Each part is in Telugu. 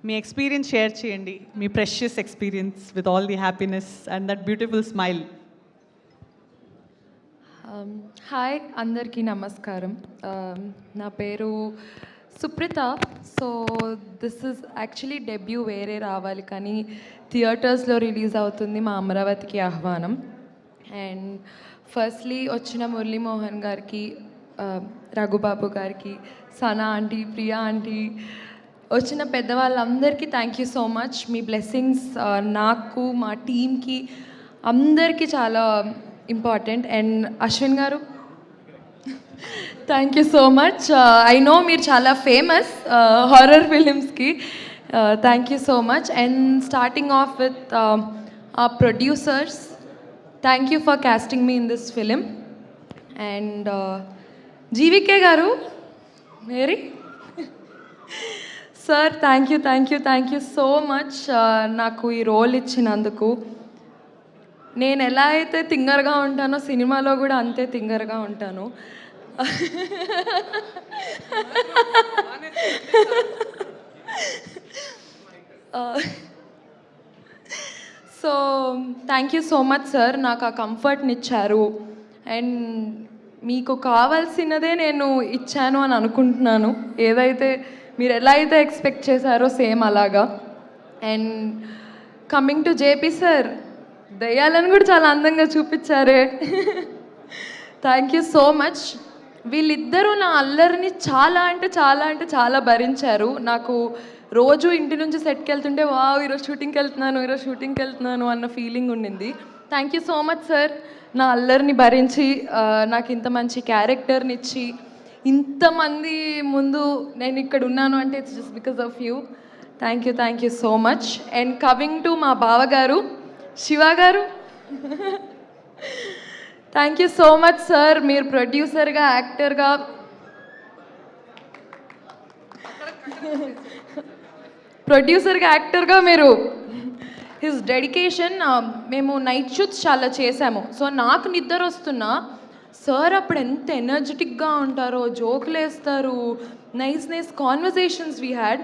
మీ ఎక్స్పీరియన్స్ షేర్ చేయండి, మీ precious experience with all the happiness and that beautiful smile. Hi, అందరికీ నమస్కారం. నా పేరు Supritha. So this is actually debut వేరే రావాలి, కానీ థియేటర్స్లో రిలీజ్ అవుతుంది మా అమరావతికి ఆహ్వానం. అండ్ ఫస్ట్లీ వచ్చిన మురళీమోహన్ గారికి, రఘుబాబు గారికి, సనా ఆంటీ, ప్రియా ఆంటీ, వచ్చిన పెద్దవాళ్ళందరికీ థ్యాంక్ యూ సో మచ్. మీ బ్లెస్సింగ్స్ నాకు, మా టీమ్కి అందరికీ చాలా important. And Ashwin garu, thank you so much. I know మీరు చాలా ఫేమస్ హారర్ ఫిలిమ్స్కి. Thank you so much. And starting off with our producers, thank you for casting me in this film. And GVK garu, Mary sir, thank you so much నాకు ఈ రోల్ ఇచ్చినందుకు. నేను ఎలా అయితే థింగర్గా ఉంటానో సినిమాలో కూడా అంతే థింగర్గా ఉంటాను. So thank you so much sir, నాకు ఆ కంఫర్ట్ని ఇచ్చారు. అండ్ మీకు కావాల్సినదే నేను ఇచ్చాను అని అనుకుంటున్నాను. ఏదైతే మీరు ఎలా అయితే ఎక్స్పెక్ట్ చేశారో సేమ్ అలాగా. And coming to JP sir, దయ్యాలను కూడా చాలా అందంగా చూపించారే. Thank you so much. వీళ్ళిద్దరూ నా అల్లరిని చాలా అంటే చాలా భరించారు. నాకు రోజు ఇంటి నుంచి సెట్కి వెళ్తుంటే ఈరోజు షూటింగ్కి వెళ్తున్నాను అన్న ఫీలింగ్ ఉండింది. Thank you so much sir, నా అల్లరిని భరించి నాకు ఇంత మంచి క్యారెక్టర్ని ఇచ్చి ఇంతమంది ముందు నేను ఇక్కడ ఉన్నాను అంటే it's just because of you. Thank you so much. And coming to మా బావగారు శివ గారు, thank you so much sir. మీరు ప్రొడ్యూసర్గా, యాక్టర్గా, మీరు హిస్ డెడికేషన్. మేము నైట్ షూట్స్ చాలా చేశాము. సో నాకు నిద్ర వస్తున్నా సార్ అప్పుడు ఎంత ఎనర్జెటిక్గా ఉంటారో, జోకులు వేస్తారు, నైస్ కాన్వర్జేషన్స్ వీ హ్యాడ్.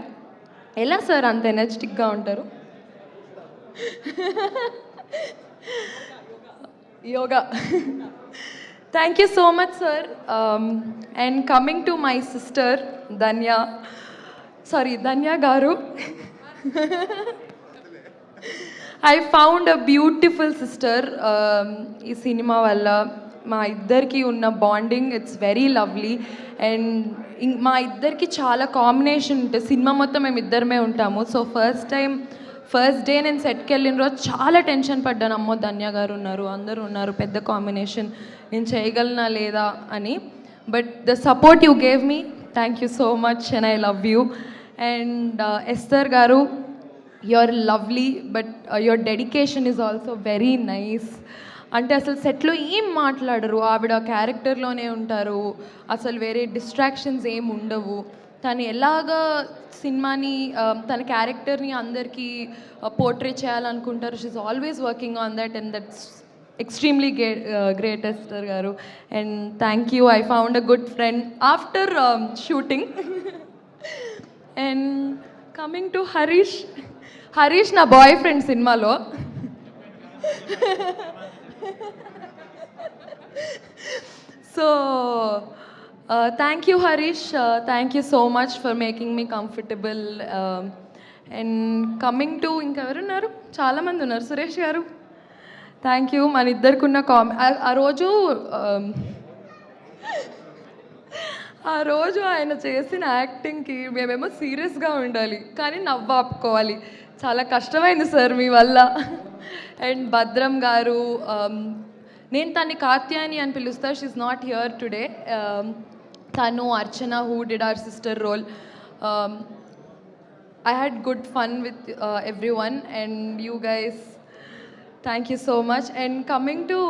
ఎలా సార్ అంత ఎనర్జెటిక్గా ఉంటారు? Yoga. Thank you so much sir. And coming to my sister Dhanya garu, I found a beautiful sister. ఈ సినిమా వల్ల మా ఇద్దరికి ఉన్న bonding it's very lovely. And మా ఇద్దరికి చాలా కాంబినేషన్ ఉంటుంది. సినిమా మొత్తం మేము ఇద్దరమే ఉంటాము. సో ఫస్ట్ డే నేను సెట్కి వెళ్ళిన రోజు చాలా టెన్షన్ పడ్డాను. అమ్మో ధన్య గారు ఉన్నారు, అందరూ ఉన్నారు, పెద్ద కాంబినేషన్, నేను చేయగలనా లేదా అని. But the support you gave me, thank you so much and I love you. And Esther garu, you're lovely, but your dedication is also very nice. అంటే అసలు సెట్లో ఏం మాట్లాడరు, ఆవిడ క్యారెక్టర్లోనే ఉంటారు, అసలు వేరే డిస్ట్రాక్షన్స్ ఏం ఉండవు. తను ఎలాగా సినిమాని, తన క్యారెక్టర్ని అందరికీ పోర్ట్రే చేయాలనుకుంటారు. She's always working on that, and that's extremely great Esther garu. And thank you, I found a good friend after shooting. And coming to Harish నా బాయ్ ఫ్రెండ్ సినిమాలో. So thank you Harish, thank you so much for making me comfortable. And coming to ఇంకెవరున్నారు, చాలామంది ఉన్నారు. సురేష్ గారు, థ్యాంక్ యూ. మన ఇద్దరికి ఉన్న ఆ రోజు ఆయన చేసిన యాక్టింగ్కి మేమేమో సీరియస్గా ఉండాలి, కానీ నవ్వు ఆపుకోవాలి. చాలా కష్టమైంది సార్ మీ వల్ల. అండ్ భద్రం గారు, నేను తన్ని కాత్యాయని అని పిలుస్తా, షీఈ్ నాట్ హియర్ టుడే. తను Archana, who did our sister role. I had good fun with everyone and you guys, thank you so much. And coming to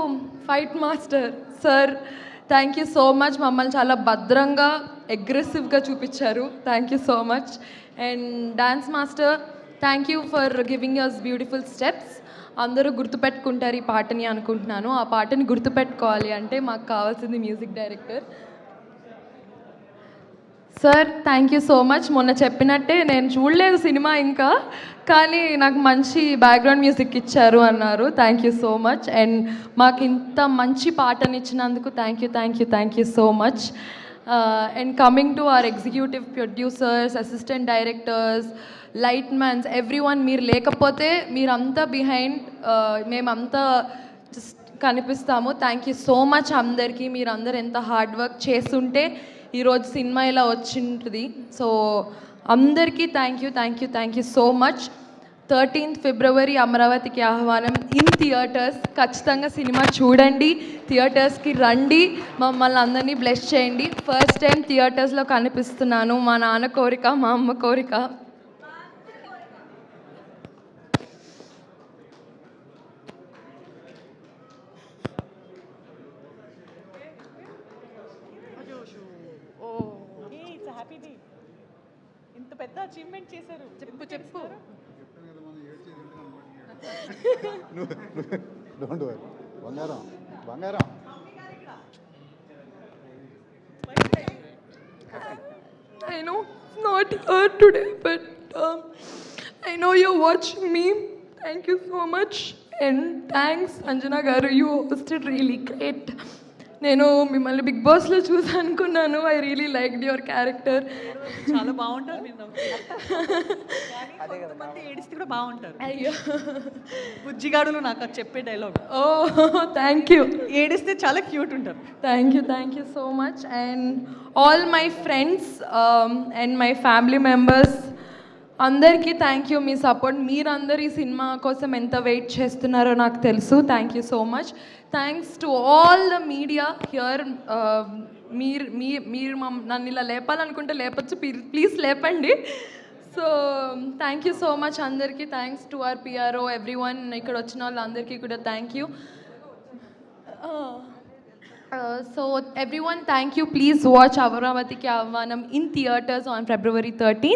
fight master sir, thank you so much. మమ్మల్ని చాలా భద్రంగా, అగ్రెసివ్గా చూపించారు. Thank you so much. And dance master, thank you for giving us beautiful steps. అందరూ గుర్తుపెట్టుకుంటారు ఈ పాటని అనుకుంటున్నాను. ఆ పాటని గుర్తుపెట్టుకోవాలి అంటే మాకు కావాల్సింది music director. Sir thank you so much. మొన్న చెప్పినట్టే నేను చూడలేదు సినిమా ఇంకా, కానీ నాకు మంచి బ్యాక్గ్రౌండ్ మ్యూజిక్ ఇచ్చారు అన్నారు. Thank you so much. And మాకు ఇంత మంచి పాటని ఇచ్చినందుకు thank you so much. And coming to our executive producers, assistant directors, light mans, every one, మీరు లేకపోతే మీరంతా బిహైండ్, మేమంతా జస్ట్ కనిపిస్తాము. థ్యాంక్ యూ సో మచ్ అందరికీ. మీరందరూ ఎంత హార్డ్ వర్క్ చేస్తుంటే ఈరోజు సినిమా ఇలా వచ్చింటుంది. సో అందరికీ thank you so much. 13th February అమరావతికి ఆహ్వానం ఇన్ థియేటర్స్. ఖచ్చితంగా సినిమా చూడండి, థియేటర్స్కి రండి, మమ్మల్ని అందరినీ బ్లెస్ చేయండి. ఫస్ట్ టైం థియేటర్స్లో కనిపిస్తున్నాను. మా నాన్న కోరిక, మా అమ్మ కోరిక. ఇంత పెద్ద అచీవ్మెంట్ చేశారు. చెప్పు. Don't worry. బంగారం I know it's not here today, but I know you're watching me. Thank you so much. And thanks, Anjana garu. You hosted really great. నేను మిమ్మల్ని బిగ్ బాస్లో చూసి అనుకున్నాను. I really liked your character. చాలా బాగుంటారు మీరు. కొంతమంది ఏడిస్తే కూడా బాగుంటారు. అయ్యో, బుజ్జిగాడులు నాకు చెప్పే డైలాగ్. Oh thank you. ఏడిస్తే చాలా క్యూట్ ఉంటారు. Thank you so much. And all my friends and my family members అందరికీ థ్యాంక్ యూ. మీ సపోర్ట్, మీరందరూ ఈ సినిమా కోసం ఎంత వెయిట్ చేస్తున్నారో నాకు తెలుసు. Thank you so much. Thanks to all the media here. మీరు నన్ను ఇలా లేపాలనుకుంటే లేపచ్చు, ప్లీజ్ లేపండి. So thank you so much అందరికీ. Thanks to our PRO, every one. ఇక్కడ వచ్చిన వాళ్ళందరికీ కూడా thank you. So everyone, thank you. Please watch Amaravati Ki Aahvanam in theaters on February 13th.